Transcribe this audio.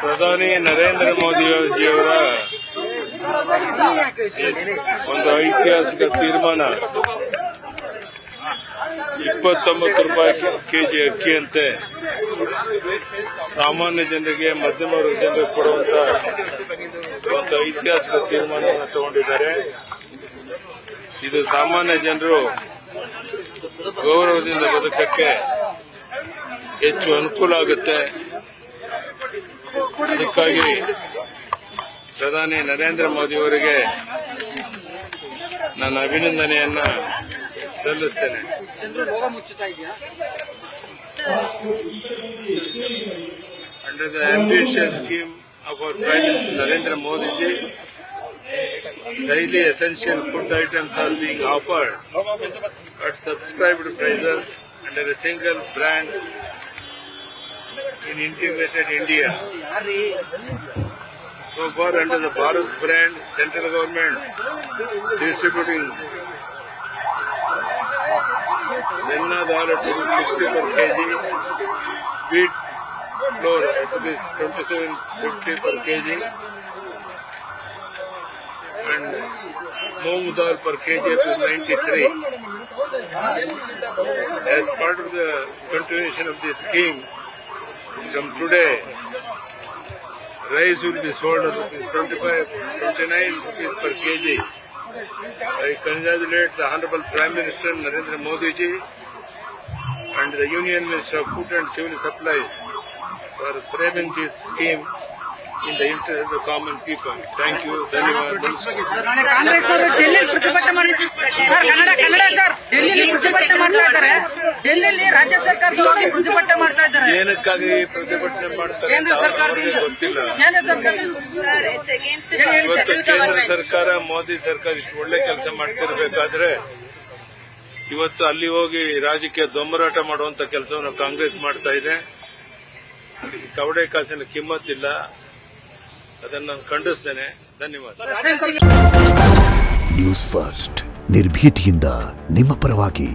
ಪ್ರಧಾನಿ ನರೇಂದ್ರ ಮೋದಿಯವರ ಒಂದು ಐತಿಹಾಸಿಕ ತೀರ್ಮಾನ 29 ರೂಪಾಯಿ ಕೆಜಿ ಅಕ್ಕಿಯಂತೆ ಸಾಮಾನ್ಯ ಜನರಿಗೆ ಮಧ್ಯಮ ವರ್ಗದ ಜನರಿಗೆ ಕೊಡುವಂತ ಒಂದು ಐತಿಹಾಸಿಕ ತೀರ್ಮಾನವನ್ನು ತಗೊಂಡಿದ್ದಾರೆ. ಇದು ಸಾಮಾನ್ಯ ಜನರು ಗೌರವದಿಂದ ಬದುಕಕ್ಕೆ ಹೆಚ್ಚು ಅನುಕೂಲ ಆಗುತ್ತೆ. ಅದಕ್ಕಾಗಿ ಪ್ರಧಾನಿ ನರೇಂದ್ರ ಮೋದಿ ಅವರಿಗೆ ನನ್ನ ಅಭಿನಂದನೆಯನ್ನ ಸಲ್ಲಿಸ್ತೇನೆ. Under the ambitious scheme of our Prime Minister Narendra Modi ji, daily essential food items are being offered at subscribed prices under a single brand in integrated India. So far, under the Bharat brand, central government distributing Denna dal at ₹60 per kg, wheat flour at ₹27.50 per kg, and moong dal per kg at ₹93. As part of the continuation of this scheme, from today, rice will be sold at ₹29 per kg. I congratulate the Honorable Prime Minister Narendra Modi ji and the Union Minister of Food and Civil Supply for framing this scheme in the interest of the common people. Thank you. ಧನ್ಯವಾದ. ಕಾಂಗ್ರೆಸ್ ಅವರು ಡೆಲ್ಲಿಯಲ್ಲಿ ಪ್ರತಿಭಟನೆ ಮಾಡ್ತಾ ಇದ್ದಾರೆ. ಡೆಲ್ಲಿಯಲ್ಲಿ ರಾಜ್ಯ ಸರ್ಕಾರದವರು ಪ್ರತಿಭಟನೆ ಮಾಡ್ತಾ ಇದ್ದಾರೆ. ಏನಕ್ಕಾಗಿ ಪ್ರತಿಭಟನೆ ಮಾಡ್ತಾರೆ ಕೇಂದ್ರ ಸರ್ಕಾರದಿಂದ ಗೊತ್ತಿಲ್ಲ. ಇವತ್ತು ಕೇಂದ್ರ ಸರ್ಕಾರ ಮೋದಿ ಸರ್ಕಾರ ಇಷ್ಟು ಒಳ್ಳೆ ಕೆಲಸ ಮಾಡ್ತಿರ್ಬೇಕಾದ್ರೆ ಇವತ್ತು ಅಲ್ಲಿ ಹೋಗಿ ರಾಜಕೀಯ ದೊಂಬರಾಟ ಮಾಡುವಂತ ಕೆಲಸವನ್ನು ಕಾಂಗ್ರೆಸ್ ಮಾಡ್ತಾ ಇದೆ. ಕವಡೆ ಕಾಸಿನ ಕಿಮ್ಮತ್ತಿಲ್ಲ. ಅದನ್ನು ನಾನು ಖಂಡಿಸ್ತೇನೆ. ಧನ್ಯವಾದ. ನ್ಯೂಸ್ ಫಸ್ಟ್ ನಿರ್ಭೀತಿಯಿಂದ ನಿಮ್ಮ ಪರವಾಗಿ.